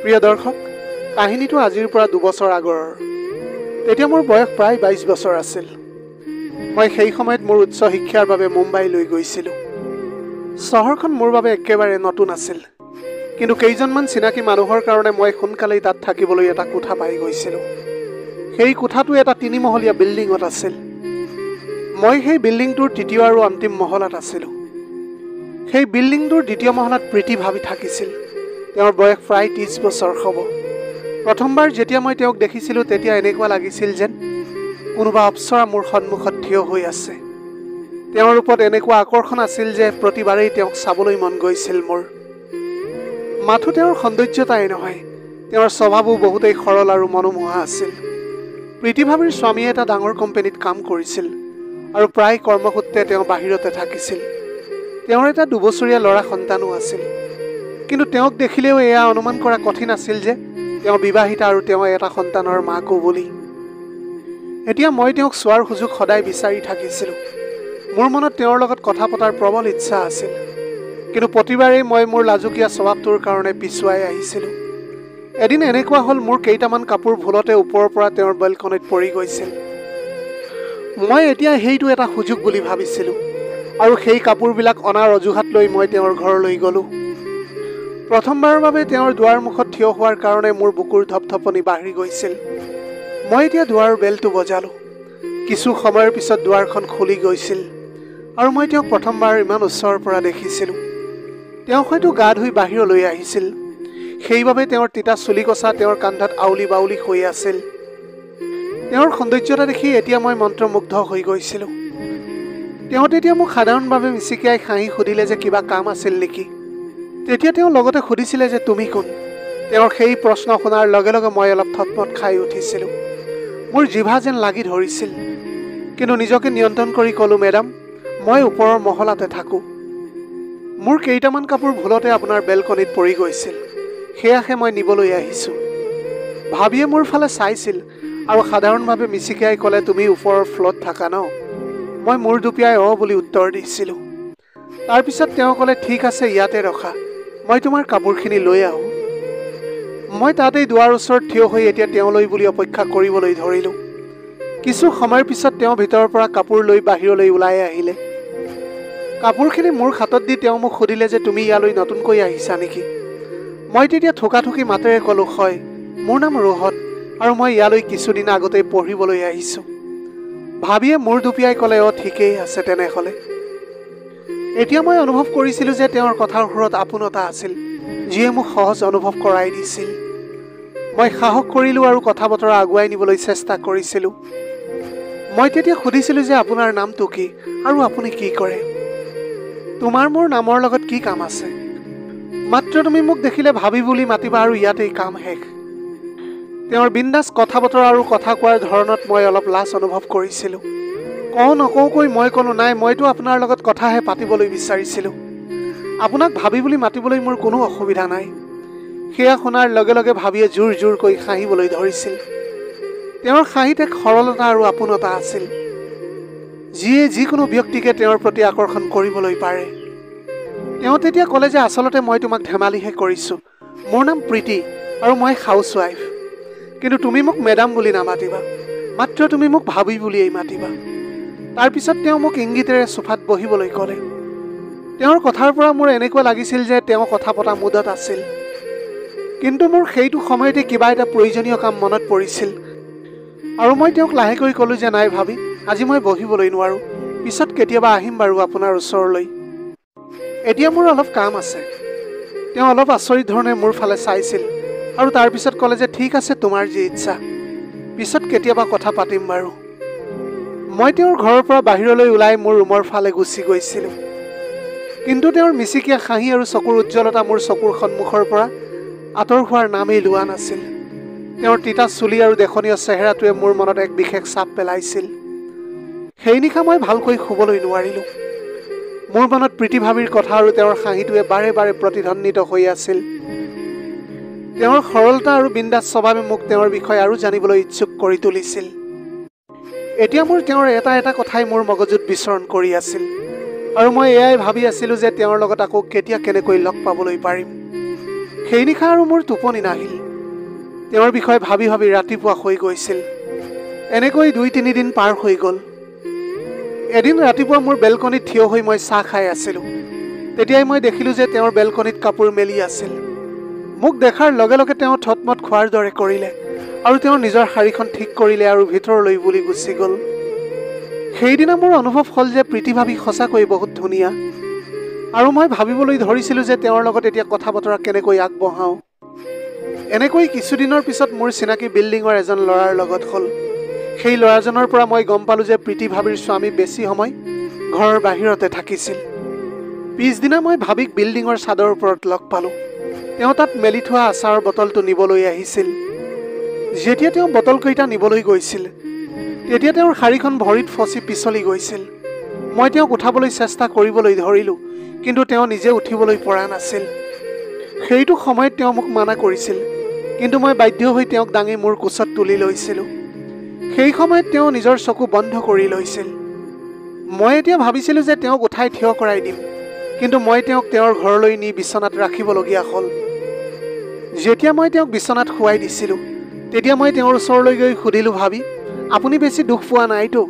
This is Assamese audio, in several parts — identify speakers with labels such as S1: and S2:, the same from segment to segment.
S1: প্ৰিয় দৰ্শক, কাহিনীটো আজিৰ পৰা 2 বছৰ আগৰৰ। তেতিয়া মোৰ বয়স প্ৰায় 22 বছৰ আছিল। মই সেই সময়ত মোৰ উচ্চ শিক্ষাৰ বাবে মুম্বাইলৈ গৈছিলোঁ। চহৰখন মোৰ বাবে একেবাৰে নতুন আছিল, কিন্তু কেইজনমান চিনাকি মানুহৰ কাৰণে মই সোনকালেই তাত থাকিবলৈ এটা কোঠা পাই গৈছিলোঁ। সেই কোঠাটো এটা 3-মহলীয়া বিল্ডিঙত আছিল। মই সেই বিল্ডিংটোৰ 3য় আৰু অন্তিম মহলাত আছিলোঁ। সেই বিল্ডিংটোৰ 2য় মহলাত প্ৰীতি ভাবি থাকিছিল। তেওঁৰ বয়স প্ৰায় 30 বছৰ হ'ব। প্ৰথমবাৰ যেতিয়া মই তেওঁক দেখিছিলোঁ তেতিয়া এনেকুৱা লাগিছিল যেন কোনোবা অপ্সৰা মোৰ সন্মুখত থিয় হৈ আছে। তেওঁৰ ৰূপত এনেকুৱা আকৰ্ষণ আছিল যে প্ৰতিবাৰেই তেওঁক চাবলৈ মন গৈছিল মোৰ। মাথো তেওঁৰ সৌন্দৰ্যতাই নহয়, তেওঁৰ স্বভাৱো বহুতেই সৰল আৰু মনোমোহা আছিল। প্ৰীতিভাবীৰ স্বামীয়ে এটা ডাঙৰ কোম্পানীত কাম কৰিছিল আৰু প্ৰায় কৰ্মসূত্ৰে তেওঁ বাহিৰতে থাকিছিল। তেওঁৰ এটা 2 বছৰীয়া ল'ৰা সন্তানো আছিল। কিন্তু তেওঁক দেখিলেও এয়া অনুমান কৰা কঠিন আছিল যে তেওঁ বিবাহিতা আৰু তেওঁ এটা সন্তানৰ মাকো বুলি। এতিয়া মই তেওঁক চোৱাৰ সুযোগ সদায় বিচাৰি থাকিছিলোঁ। মোৰ মনত তেওঁৰ লগত কথা পতাৰ প্ৰবল ইচ্ছা আছিল, কিন্তু প্ৰতিবাৰেই মই মোৰ লাজুকীয়া স্বভাৱটোৰ কাৰণে পিছুৱাই আহিছিলোঁ। এদিন এনেকুৱা হ'ল, মোৰ কেইটামান কাপোৰ ভুলতে ওপৰৰ পৰা তেওঁৰ বেলকনিত পৰি গৈছিল। মই এতিয়া সেইটো এটা সুযোগ বুলি ভাবিছিলোঁ আৰু সেই কাপোৰবিলাক অনাৰ অজুহাত লৈ মই তেওঁৰ ঘৰলৈ গ'লোঁ। প্ৰথমবাৰৰ বাবে তেওঁৰ দুৱাৰ মুখত থিয় হোৱাৰ কাৰণে মোৰ বুকুৰ ধপধপনি বাঢ়ি গৈছিল। মই এতিয়া দুৱাৰৰ বেলটো বজালোঁ। কিছু সময়ৰ পিছত দুৱাৰখন খুলি গৈছিল আৰু মই তেওঁক প্ৰথমবাৰ ইমান ওচৰৰ পৰা দেখিছিলোঁ। তেওঁ হয়তো গা ধুই বাহিৰলৈ আহিছিল, সেইবাবে তেওঁৰ তিতা চুলিকচা তেওঁৰ কান্ধত আউলি বাউলি হৈ আছিল। তেওঁৰ সৌন্দৰ্যতা দেখি এতিয়া মই মন্ত্ৰমুগ্ধ হৈ গৈছিলোঁ। তেওঁ তেতিয়া মোক সাধাৰণভাৱে মিচিকিয়াই হাঁহি সুধিলে যে কিবা কাম আছিল নেকি। তেতিয়া তেওঁ লগতে সুধিছিলে যে তুমি কোন। তেওঁৰ সেই প্ৰশ্ন শুনাৰ লগে লগে মই অলপ থতমত খাই উঠিছিলোঁ। মোৰ জিভা যেন লাগি ধৰিছিল, কিন্তু নিজকে নিয়ন্ত্ৰণ কৰি ক'লোঁ, মেডাম, মই ওপৰৰ মহলাতে থাকোঁ। মোৰ কেইটামান কাপোৰ ভুলতে আপোনাৰ বেলকনিত পৰি গৈছিল, সেয়াহে মই নিবলৈ আহিছোঁ। ভাবিয়ে মোৰ ফালে চাইছিল আৰু সাধাৰণভাৱে মিচিকিয়াই ক'লে, তুমি ওপৰৰ ফ্ল'ৰত থাকা ন? মই মূৰ দুপিয়াই বুলি উত্তৰ দিছিলোঁ। তাৰপিছত তেওঁ ক'লে, ঠিক আছে, ইয়াতে ৰখা, মই তোমাৰ কাপোৰখিনি লৈ আহোঁ। মই তাতেই দুৱাৰ ওচৰত থিয় হৈ এতিয়া তেওঁলৈ বুলি অপেক্ষা কৰিবলৈ ধৰিলোঁ। কিছু সময়ৰ পিছত তেওঁ ভিতৰৰ পৰা কাপোৰ লৈ বাহিৰলৈ ওলাই আহিলে। কাপোৰখিনি মোৰ হাতত দি তেওঁ মোক সুধিলে যে তুমি ইয়ালৈ নতুনকৈ আহিছা নেকি? মই তেতিয়া থোকাথুকি মাতেৰে ক'লোঁ, হয়, মোৰ নাম ৰোহন আৰু মই ইয়ালৈ কিছুদিন আগতেই পঢ়িবলৈ আহিছোঁ। ভাবিয়ে মূৰ দুপিয়াই ক'লে, ঠিকেই আছে তেনেহ'লে। এতিয়া মই অনুভৱ কৰিছিলোঁ যে তেওঁৰ কথাৰ সুৰত আপোনতা আছিল, যিয়ে মোক সহজ অনুভৱ কৰাই দিছিল। মই সাহস কৰিলোঁ আৰু কথা বতৰা আগুৱাই নিবলৈ চেষ্টা কৰিছিলোঁ। মই তেতিয়া সুধিছিলোঁ যে আপোনাৰ নামটো কি আৰু আপুনি কি কৰে? তোমাৰ মোৰ নামৰ লগত কি কাম আছে? মাত্ৰ তুমি মোক দেখিলে ভাবি বুলি মাতিবা আৰু ইয়াতেই কাম শেষ। তেওঁৰ বিন্দাছ কথা বতৰা আৰু কথা কোৱাৰ ধৰণত মই অলপ লাজ অনুভৱ কৰিছিলোঁ। কওঁ নকওঁকৈ মই ক'লোঁ, নাই, মইতো আপোনাৰ লগত কথাহে পাতিবলৈ বিচাৰিছিলোঁ। আপোনাক ভাবি বুলি মাতিবলৈ মোৰ কোনো অসুবিধা নাই। সেয়া শুনাৰ লগে লগে ভাবিয়ে জোৰ জোৰকৈ হাঁহিবলৈ ধৰিছিল। তেওঁৰ হাঁহিত এক সৰলতা আৰু আপোনতা আছিল, যিয়ে যিকোনো ব্যক্তিকে তেওঁৰ প্ৰতি আকৰ্ষণ কৰিবলৈ পাৰে। তেওঁ তেতিয়া ক'লে যে আচলতে মই তোমাক ধেমালিহে কৰিছোঁ। মোৰ নাম প্ৰীতি আৰু মই হাউচৱাইফ, কিন্তু তুমি মোক মেডাম বুলি নামাতিবা, মাত্ৰ তুমি মোক ভাবি বুলিয়েই মাতিবা। তাৰপিছত তেওঁ মোক ইংগিতেৰে চোফাত বহিবলৈ ক'লে। তেওঁৰ কথাৰ পৰা মোৰ এনেকুৱা লাগিছিল যে তেওঁ কথা পতা মুডত আছিল, কিন্তু মোৰ সেইটো সময়তে কিবা এটা প্ৰয়োজনীয় কাম মনত পৰিছিল আৰু মই তেওঁক লাহেকৈ ক'লোঁ যে নাই ভাবি, আজি মই বহিবলৈ নোৱাৰোঁ, পিছত কেতিয়াবা আহিম বাৰু আপোনাৰ ওচৰলৈ, এতিয়া মোৰ অলপ কাম আছে। তেওঁ অলপ আচৰিত ধৰণে মোৰ ফালে চাইছিল আৰু তাৰপিছত ক'লে যে ঠিক আছে, তোমাৰ যি ইচ্ছা, পিছত কেতিয়াবা কথা পাতিম বাৰু। মই তেওঁৰ ঘৰৰ পৰা বাহিৰলৈ ওলাই মোৰ ৰুমৰ ফালে গুচি গৈছিলোঁ, কিন্তু তেওঁৰ মিচিকীয়া হাঁহি আৰু চকুৰ উজ্জ্বলতা মোৰ চকুৰ সন্মুখৰ পৰা আঁতৰ হোৱাৰ নামেই লোৱা নাছিল। তেওঁৰ তিতা চুলি আৰু দেখনীয় চেহেৰাটোৱে মোৰ মনত এক বিশেষ চাপ পেলাইছিল। সেই নিশা মই ভালকৈ শুবলৈ নোৱাৰিলোঁ। মোৰ মনত প্ৰীতিভাবীৰ কথা আৰু তেওঁৰ হাঁহিটোৱে বাৰে বাৰে প্ৰতিধ্বনিত হৈ আছিল। তেওঁৰ সৰলতা আৰু বিন্দাছ স্বভাৱে মোক তেওঁৰ বিষয়ে আৰু জানিবলৈ ইচ্ছুক কৰি তুলিছিল। এতিয়া মোৰ তেওঁৰ এটা এটা কথাই মোৰ মগজুত বিচৰণ কৰি আছিল আৰু মই এয়াই ভাবি আছিলোঁ যে তেওঁৰ লগত আকৌ কেতিয়া কেনেকৈ লগ পাবলৈ পাৰিম। সেই নিশা আৰু মোৰ টোপনি নাহিল। তেওঁৰ বিষয়ে ভাবি ভাবি ৰাতিপুৱা হৈ গৈছিল। এনেকৈ 2-3 দিন পাৰ হৈ গ'ল। এদিন ৰাতিপুৱা মোৰ বেলকনিত থিয় হৈ মই চাহ খাই আছিলোঁ। তেতিয়াই মই দেখিলোঁ যে তেওঁৰ বেলকনিত কাপোৰ মেলি আছিল। মোক দেখাৰ লগে লগে তেওঁ থতমত খোৱাৰ দৰে কৰিলে আৰু তেওঁৰ নিজৰ শাৰীখন ঠিক কৰিলে আৰু ভিতৰলৈ বুলি গুচি গ'ল। সেইদিনা মোৰ অনুভৱ হ'ল যে প্ৰীতিভাবী সঁচাকৈ বহুত ধুনীয়া, আৰু মই ভাবিবলৈ ধৰিছিলোঁ যে তেওঁৰ লগত এতিয়া কথা বতৰা কেনেকৈ আগবঢ়াওঁ। এনেকৈ কিছুদিনৰ পিছত মোৰ চিনাকি বিল্ডিঙৰ এজন ল'ৰাৰ লগত হ'ল। সেই ল'ৰাজনৰ পৰা মই গম পালোঁ যে প্ৰীতিভাবীৰ স্বামী বেছি সময় ঘৰৰ বাহিৰতে থাকিছিল। পিছদিনা মই ভাবিক বিল্ডিঙৰ ছাদৰ ওপৰত লগ পালোঁ। তেওঁ তাত মেলি থোৱা আচাৰৰ বটলটো নিবলৈ আহিছিল। যেতিয়া তেওঁ বটলকেইটা নিবলৈ গৈছিল, তেতিয়া তেওঁৰ শাৰীখন ভৰিত ফচি পিছলি গৈছিল। মই তেওঁক উঠাবলৈ চেষ্টা কৰিবলৈ ধৰিলোঁ, কিন্তু তেওঁ নিজে উঠিবলৈ পৰা নাছিল। সেইটো সময়ত তেওঁ মোক মানা কৰিছিল, কিন্তু মই বাধ্য হৈ তেওঁক দাঙি মোৰ কোচত তুলি লৈছিলোঁ। সেই সময়ত তেওঁ নিজৰ চকু বন্ধ কৰি লৈছিল। মই এতিয়া ভাবিছিলোঁ যে তেওঁক উঠাই থিয় কৰাই দিম, কিন্তু মই তেওঁক তেওঁৰ ঘৰলৈ নি বিচনাত ৰাখিবলগীয়া হ'ল। যেতিয়া মই তেওঁক বিচনাত শুৱাই দিছিলোঁ, তেতিয়া মই তেওঁৰ ওচৰলৈ গৈ সুধিলোঁ, ভাবি আপুনি বেছি দুখ পোৱা নাইতো?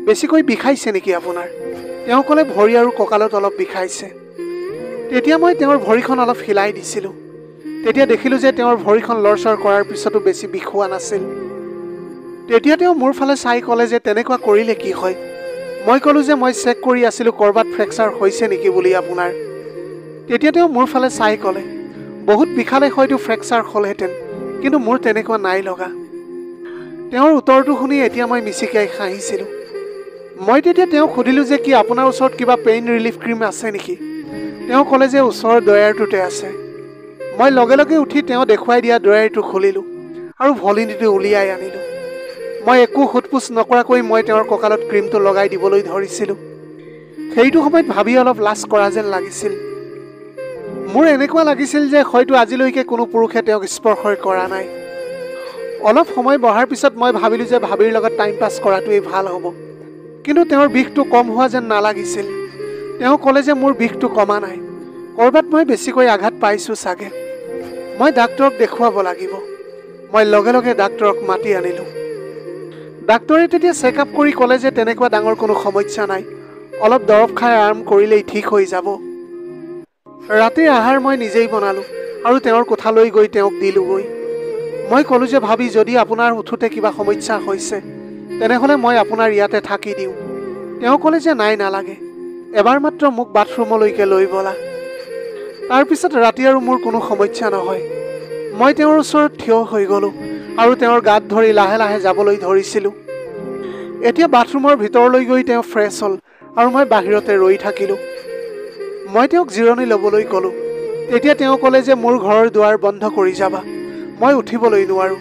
S1: বেছিকৈ বিষাইছে নেকি আপোনাৰ? তেওঁ ক'লে, ভৰি আৰু কঁকালত অলপ বিষাইছে। তেতিয়া মই তেওঁৰ ভৰিখন অলপ হিলাই দিছিলোঁ। তেতিয়া দেখিলোঁ যে তেওঁৰ ভৰিখন লৰচৰ কৰাৰ পিছতো বেছি বিষোৱা নাছিল। তেতিয়া তেওঁ মোৰ ফালে চাই ক'লে যে তেনেকুৱা কৰিলে কি হয়? মই ক'লোঁ যে মই চেক কৰি আছিলোঁ ক'ৰবাত ফ্ৰেকচাৰ হৈছে নেকি বুলি আপোনাৰ। তেতিয়া তেওঁ মোৰ ফালে চাই ক'লে, বহুত বিষালে হয়তো ফ্ৰেকচাৰ হ'লহেঁতেন, কিন্তু মোৰ তেনেকুৱা নাই লগা। তেওঁৰ উত্তৰটো শুনি এতিয়া মই মিচিকিয়াই হাঁহিছিলোঁ। মই তেতিয়া তেওঁক সুধিলোঁ যে কি আপোনাৰ ওচৰত কিবা পেইন ৰিলিফ ক্ৰীম আছে নেকি? তেওঁ ক'লে যে ওচৰৰ ড্ৰয়াৰটোতে আছে। মই লগে লগে উঠি তেওঁ দেখুৱাই দিয়া ড্ৰয়াৰটো খুলিলোঁ আৰু ভলিনীটো উলিয়াই আনিলোঁ। মই একো সোধপোছ নকৰাকৈ মই তেওঁৰ কঁকালত ক্ৰীমটো লগাই দিবলৈ ধৰিছিলোঁ। সেইটো সময়ত ভাবি অলপ লাজ কৰা যেন লাগিছিল। মোৰ এনেকুৱা লাগিছিল যে হয়তো আজিলৈকে কোনো পুৰুষে তেওঁক স্পৰ্শ কৰা নাই। অলপ সময় বহাৰ পিছত মই ভাবিলোঁ যে ভাবিৰ লগত টাইম পাছ কৰাটোৱেই ভাল হ'ব, কিন্তু তেওঁৰ বিষটো কম হোৱা যেন নালাগিছিল। তেওঁ ক'লে যে মোৰ বিষটো কমা নাই, ক'ৰবাত মই বেছিকৈ আঘাত পাইছোঁ চাগে, মই ডাক্তৰক দেখুৱাব লাগিব। মই লগে লগে ডাক্তৰক মাতি আনিলোঁ। ডাক্তৰে তেতিয়া চেক আপ কৰি ক'লে যে তেনেকুৱা ডাঙৰ কোনো সমস্যা নাই, অলপ দৰৱ খাই আৰাম কৰিলেই ঠিক হৈ যাব। ৰাতিৰ আহাৰ মই নিজেই বনালোঁ আৰু তেওঁৰ কোঠালৈ গৈ তেওঁক দিলোঁগৈ। মই ক'লোঁ যে ভাবি যদি আপোনাৰ উঠোতে কিবা সমস্যা হৈছে, তেনেহ'লে মই আপোনাৰ ইয়াতে থাকি দিওঁ। তেওঁ ক'লে যে নাই, নালাগে, এবাৰ মাত্ৰ মোক বাথৰুমলৈকে লৈ ব'লা। তাৰপিছত ৰাতি আৰু মোৰ কোনো সমস্যা নহয়। মই তেওঁৰ ওচৰত থিয় হৈ গ'লোঁ আৰু তেওঁৰ গাত ধৰি লাহে লাহে যাবলৈ ধৰিছিলোঁ। এতিয়া বাথৰুমৰ ভিতৰলৈ গৈ তেওঁ ফ্ৰেছ হ'ল আৰু মই বাহিৰতে ৰৈ থাকিলোঁ। মই তেওঁক জিৰণি ল'বলৈ ক'লোঁ। তেতিয়া তেওঁ ক'লে যে মোৰ ঘৰৰ দুৱাৰ বন্ধ কৰি যাবা, মই উঠিবলৈ নোৱাৰোঁ।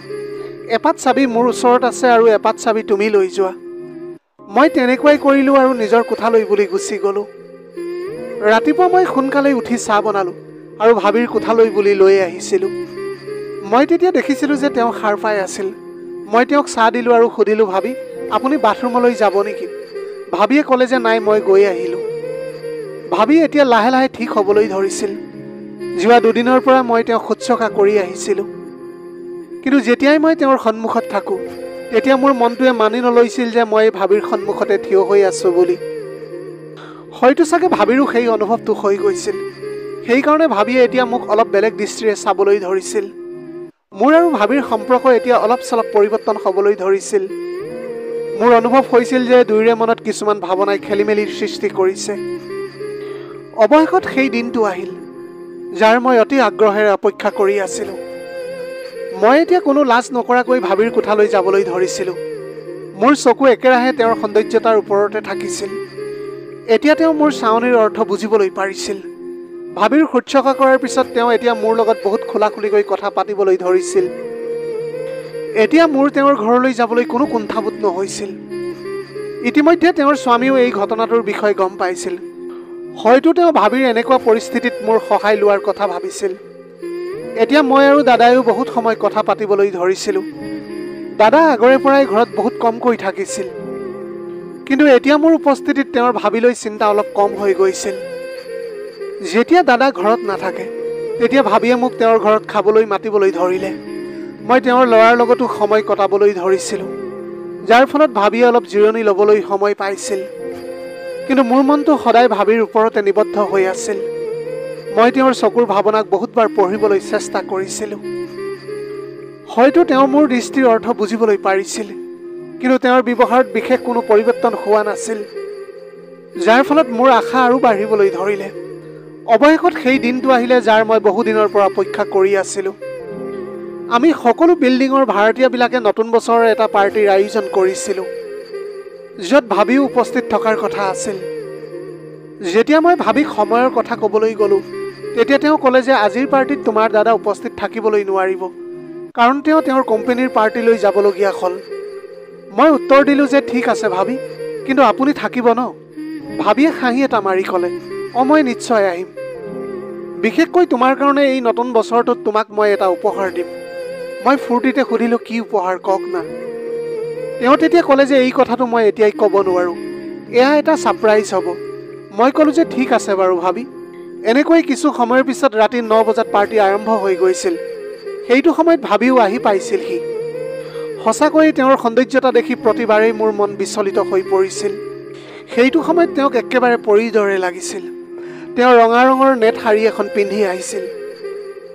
S1: এপাত চাবি মোৰ ওচৰত আছে আৰু এপাত চাবি তুমি লৈ যোৱা। মই তেনেকুৱাই কৰিলোঁ আৰু নিজৰ কোঠালৈ বুলি গুচি গ'লোঁ। ৰাতিপুৱা মই সোনকালে উঠি চাহ বনালোঁ আৰু ভাবিৰ কোঠালৈ বুলি লৈ আহিছিলোঁ। মই তেতিয়া দেখিছিলোঁ যে তেওঁ সাৰ পাই আছিল। মই তেওঁক চাহ দিলোঁ আৰু সুধিলোঁ, ভাবি আপুনি বাথৰুমলৈ যাব নেকি? ভাবিয়ে ক'লে যে নাই, মই গৈ আহিলোঁ। ভাবি এতিয়া লাহে লাহে ঠিক হ'বলৈ ধৰিছিল। যোৱা 2 দিনৰ পৰা মই তেওঁক শুশ্ৰূষা কৰি আহিছিলোঁ, কিন্তু যেতিয়াই মই তেওঁৰ সন্মুখত থাকোঁ, তেতিয়া মোৰ মনটোৱে মানি নলৈছিল যে মই ভাবিৰ সন্মুখতে থিয় হৈ আছোঁ বুলি। হয়তো চাগে ভাবিৰো সেই অনুভৱটো হৈ গৈছিল। সেইকাৰণে ভাবিয়ে এতিয়া মোক অলপ বেলেগ দৃষ্টিৰে চাবলৈ ধৰিছিল। মোৰ আৰু ভাবিৰ সম্পৰ্ক এতিয়া অলপ চলপ পৰিৱৰ্তন হ'বলৈ ধৰিছিল। মোৰ অনুভৱ হৈছিল যে দুয়োৰে মনত কিছুমান ভাৱনাই খেলিমেলিৰ সৃষ্টি কৰিছে। অৱশেষত সেই দিনটো আহিল, যাৰ মই অতি আগ্ৰহেৰে অপেক্ষা কৰি আছিলোঁ। মই এতিয়া কোনো লাজ নকৰাকৈ ভাবিৰ কোঠালৈ যাবলৈ ধৰিছিলোঁ। মোৰ চকু একেৰাহে তেওঁৰ সৌন্দৰ্যতাৰ ওপৰতে থাকিছিল। এতিয়া তেওঁ মোৰ চাৱনিৰ অৰ্থ বুজিবলৈ পাৰিছিল। ভাবিৰ শুশ্ৰূষা কৰাৰ পিছত তেওঁ এতিয়া মোৰ লগত বহুত খোলাখুলিকৈ কথা পাতিবলৈ ধৰিছিল। এতিয়া মোৰ তেওঁৰ ঘৰলৈ যাবলৈ কোনো কুণ্ঠাবোধ নহৈছিল। ইতিমধ্যে তেওঁৰ স্বামীও এই ঘটনাটোৰ বিষয়ে গম পাইছিল। হয়তো তেওঁ ভাবিৰ এনেকুৱা পৰিস্থিতিত মোৰ সহায় লোৱাৰ কথা ভাবিছিল। এতিয়া মই আৰু দাদায়ো বহুত সময় কথা পাতিবলৈ ধৰিছিলোঁ। দাদা আগৰে পৰাই ঘৰত বহুত কমকৈ থাকিছিল, কিন্তু এতিয়া মোৰ উপস্থিতিত তেওঁৰ ভাবিলৈ চিন্তা অলপ কম হৈ গৈছিল। যেতিয়া দাদা ঘৰত নাথাকে, তেতিয়া ভাবিয়ে মোক তেওঁৰ ঘৰত খাবলৈ মাতিবলৈ ধৰিলে। মই তেওঁৰ ল'ৰাৰ লগতো সময় কটাবলৈ ধৰিছিলোঁ, যাৰ ফলত ভাবিয়ে অলপ জিৰণি ল'বলৈ সময় পাইছিল। কিন্তু মোৰ মনটো সদায় ভাবিৰ ওপৰতে নিবদ্ধ হৈ আছিল। মই তেওঁৰ চকুৰ ভাৱনাক বহুতবাৰ পঢ়িবলৈ চেষ্টা কৰিছিলোঁ। হয়তো তেওঁ মোৰ দৃষ্টিৰ অৰ্থ বুজিবলৈ পাৰিছিল, কিন্তু তেওঁৰ ব্যৱহাৰত বিশেষ কোনো পৰিৱৰ্তন হোৱা নাছিল, যাৰ ফলত মোৰ আশা আৰু বাঢ়িবলৈ ধৰিলে। অৱশেষত সেই দিনটো আহিলে যাৰ মই বহুদিনৰ পৰা অপেক্ষা কৰি আছিলোঁ। আমি সকলো বিল্ডিঙৰ ভাড়াতীয়াবিলাকে নতুন বছৰৰ এটা পাৰ্টিৰ আয়োজন কৰিছিলোঁ, য'ত ভাবিও উপস্থিত থকাৰ কথা আছিল। যেতিয়া মই ভাবিক সময়ৰ কথা ক'বলৈ গ'লোঁ, তেতিয়া তেওঁ ক'লে যে আজিৰ পাৰ্টিত তোমাৰ দাদা উপস্থিত থাকিবলৈ নোৱাৰিব, কাৰণ তেওঁ তেওঁৰ কোম্পানীৰ পাৰ্টিলৈ যাবলগীয়া হ'ল। মই উত্তৰ দিলোঁ যে ঠিক আছে ভাবি, কিন্তু আপুনি থাকিব ন? ভাবিয়ে হাঁহি এটা মাৰি ক'লে, মই নিশ্চয় আহিম। বিশেষকৈ তোমাৰ কাৰণে এই নতুন বছৰটোত তোমাক মই এটা উপহাৰ দিম। মই ফূৰ্তিতে সুধিলোঁ, কি উপহাৰ কওক না। তেওঁ তেতিয়া ক'লে যে এই কথাটো মই এতিয়াই ক'ব নোৱাৰোঁ, এয়া এটা ছাৰপ্ৰাইজ হ'ব। মই ক'লোঁ যে ঠিক আছে বাৰু ভাবি। এনেকৈ কিছু সময়ৰ পিছত ৰাতি 9 বজাত পাৰ্টি আৰম্ভ হৈ গৈছিল। সেইটো সময়ত ভাবিও আহি পাইছিলহি। সঁচাকৈয়ে তেওঁৰ সৌন্দৰ্যতা দেখি প্ৰতিবাৰেই মোৰ মন বিচলিত হৈ পৰিছিল। সেইটো সময়ত তেওঁক একেবাৰে পৰীৰ দৰে লাগিছিল। তেওঁ ৰঙা ৰঙৰ নেট শাৰী এখন পিন্ধি আহিছিল।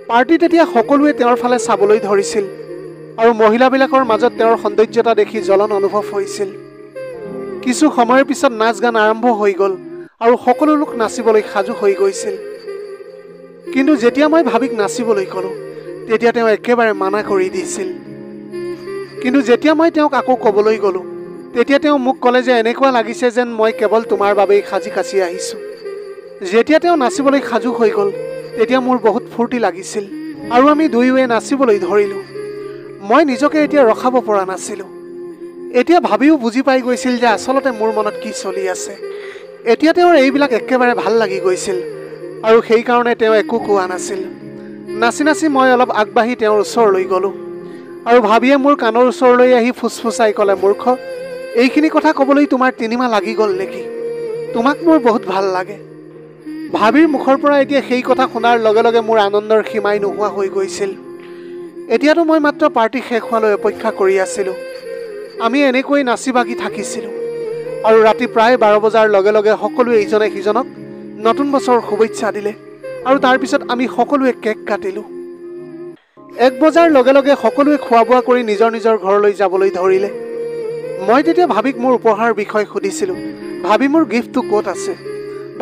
S1: পাৰ্টিত এতিয়া সকলোৱে তেওঁৰ ফালে চাবলৈ ধৰিছিল, আৰু মহিলাবিলাকৰ মাজত তেওঁৰ সৌন্দৰ্যতা দেখি জ্বলন অনুভৱ হৈছিল। কিছু সময়ৰ পিছত নাচ গান আৰম্ভ হৈ গ'ল, আৰু সকলো লোক নাচিবলৈ সাজু হৈ গৈছিল। কিন্তু যেতিয়া মই ভাবিক নাচিবলৈ ক'লোঁ, তেতিয়া তেওঁ একেবাৰে মানা কৰি দিছিল। কিন্তু যেতিয়া মই তেওঁক আকৌ ক'বলৈ গ'লোঁ, তেতিয়া তেওঁ মোক ক'লে যে এনেকুৱা লাগিছে যেন মই কেৱল তোমাৰ বাবেই সাজি কাচি আহিছোঁ। যেতিয়া তেওঁ নাচিবলৈ সাজু হৈ গ'ল, তেতিয়া মোৰ বহুত ফূৰ্তি লাগিছিল, আৰু আমি দুয়োৱে নাচিবলৈ ধৰিলোঁ। মই নিজকে এতিয়া ৰখাব পৰা নাছিলোঁ। এতিয়া ভাবিও বুজি পাই গৈছিল যে আচলতে মোৰ মনত কি চলি আছে। এতিয়া তেওঁৰ এইবিলাক একেবাৰে ভাল লাগি গৈছিল, আৰু সেইকাৰণে তেওঁ একো কোৱা নাছিল। নাচি নাচি মই অলপ আগবাঢ়ি তেওঁৰ ওচৰলৈ গ'লোঁ, আৰু ভাবিয়ে মোৰ কাণৰ ওচৰলৈ আহি ফুচফুচাই ক'লে, মূৰ্খ, এইখিনি কথা ক'বলৈ তোমাৰ 3 মাহ লাগি গ'ল নেকি? তোমাক মোৰ বহুত ভাল লাগে। ভাবিৰ মুখৰ পৰা এতিয়া সেই কথা শুনাৰ লগে লগে মোৰ আনন্দৰ সীমাই নোহোৱা হৈ গৈছিল। এতিয়াতো মই মাত্ৰ পাৰ্টি শেষ হোৱালৈ অপেক্ষা কৰি আছিলোঁ। আমি এনেকৈ নাচি বাগি থাকিছিলোঁ, আৰু ৰাতি প্ৰায় 12 বজাৰ লগে লগে সকলোৱে ইজনে সিজনক নতুন বছৰৰ শুভেচ্ছা দিলে, আৰু তাৰপিছত আমি সকলোৱে কেক কাটিলোঁ। 1 বজাৰ লগে লগে সকলোৱে খোৱা বোৱা কৰি নিজৰ নিজৰ ঘৰলৈ যাবলৈ ধৰিলে। মই তেতিয়া ভাবিক মোৰ উপহাৰৰ বিষয়ে সুধিছিলোঁ, ভাবি মোৰ গিফ্টটো ক'ত আছে?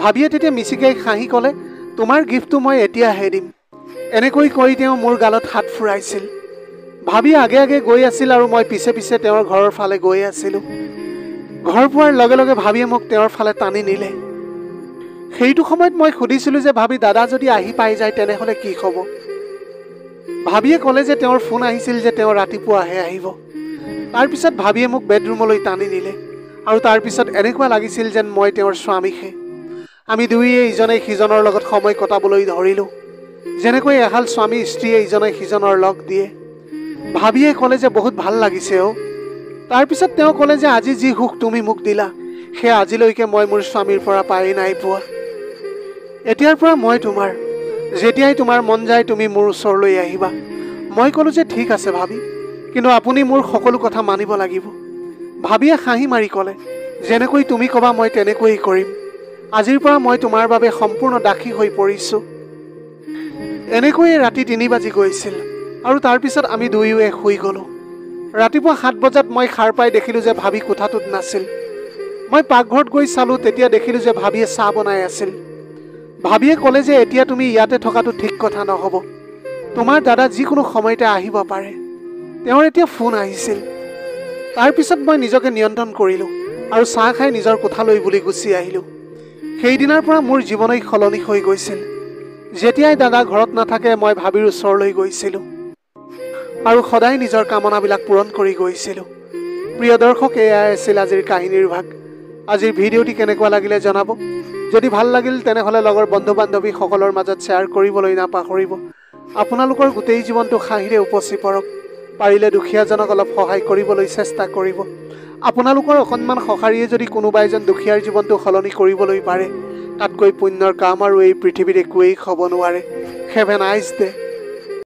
S1: ভাবিয়ে তেতিয়া মিচিকাই হাঁহি ক'লে, তোমাৰ গিফ্টটো মই এতিয়াহে দিম। এনেকৈ কৈ তেওঁ মোৰ গালত হাত ফুৰাইছিল। ভাবি আগে আগে গৈ আছিল, আৰু মই পিছে পিছে তেওঁৰ ঘৰৰ ফালে গৈ আছিলোঁ। ঘৰ পোৱাৰ লগে লগে ভাবিয়ে মোক তেওঁৰ ফালে টানি নিলে। সেইটো সময়ত মই সুধিছিলোঁ যে ভাবি, দাদা যদি আহি পাই যায় তেনেহ'লে কি হ'ব? ভাবিয়ে ক'লে যে তেওঁৰ ফোন আহিছিল যে তেওঁ ৰাতিপুৱাহে আহিব। তাৰপিছত ভাবিয়ে মোক বেডৰুমলৈ টানি নিলে, আৰু তাৰপিছত এনেকুৱা লাগিছিল যেন মই তেওঁৰ স্বামীহে। আমি দুয়োৱে ইজনে সিজনৰ লগত সময় কটাবলৈ ধৰিলোঁ, যেনেকৈ এহাল স্বামী স্ত্ৰীয়ে ইজনে সিজনৰ লগ দিয়ে। ভাবিয়ে ক'লে যে বহুত ভাল লাগিছে অ'। তাৰপিছত তেওঁ ক'লে যে আজি যি সুখ তুমি মোক দিলা, সেয়া আজিলৈকে মই মোৰ স্বামীৰ পৰা পাই নাই পোৱা। এতিয়াৰ পৰা মই তোমাৰ, যেতিয়াই তোমাৰ মন যায় তুমি মোৰ ওচৰলৈ আহিবা। মই ক'লোঁ যে ঠিক আছে ভাবি, কিন্তু আপুনি মোৰ সকলো কথা মানিব লাগিব। ভাবিয়ে হাঁহি মাৰি ক'লে, যেনেকৈ তুমি ক'বা মই তেনেকৈয়ে কৰিম। আজিৰ পৰা মই তোমাৰ বাবে সম্পূৰ্ণ দাসী হৈ পৰিছোঁ। এনেকৈয়ে ৰাতি 3 বাজি গৈছিল, আৰু তাৰপিছত আমি দুয়োৱে শুই গ'লোঁ। ৰাতিপুৱা 7 বজাত মই সাৰ পাই দেখিলোঁ যে ভাবি কোঠাটোত নাছিল। মই পাকঘৰত গৈ চালোঁ, তেতিয়া দেখিলোঁ যে ভাবিয়ে চাহ বনাই আছিল। ভাবিয়ে ক'লে যে এতিয়া তুমি ইয়াতে থকাটো ঠিক কথা নহ'ব। তোমাৰ দাদা যিকোনো সময়তে আহিব পাৰে। তেওঁৰ এতিয়া ফোন আহিছিল। তাৰপিছত মই নিজকে নিয়ন্ত্ৰণ কৰিলোঁ, আৰু চাহ খাই নিজৰ কোঠালৈ বুলি গুচি আহিলোঁ। সেইদিনাৰ পৰা মোৰ জীৱনেই সলনি হৈ গৈছিল। যেতিয়াই দাদা ঘৰত নাথাকে মই ভাবিৰ ওচৰলৈ গৈছিলোঁ, আৰু সদায় নিজৰ কামনাবিলাক পূৰণ কৰি গৈছিলোঁ। প্ৰিয় দৰ্শক, এয়াই আছিল আজিৰ কাহিনীৰ ভাগ। আজিৰ ভিডিঅ'টি কেনেকুৱা লাগিলে জনাব। যদি ভাল লাগিল তেনেহ'লে লগৰ বন্ধু বান্ধৱীসকলৰ মাজত শ্বেয়াৰ কৰিবলৈ নাপাহৰিব। আপোনালোকৰ গোটেই জীৱনটো হাঁহিৰে উপচি পৰক। পাৰিলে দুখীয়াজনক অলপ সহায় কৰিবলৈ চেষ্টা কৰিব। আপোনালোকৰ অকণমান সঁহাৰিয়ে যদি কোনোবা এজন দুখীয়াৰ জীৱনটো সলনি কৰিবলৈ পাৰে, তাতকৈ পুণ্যৰ কাম আৰু এই পৃথিৱীত একোৱেই হ'ব নোৱাৰে। Have a nice day.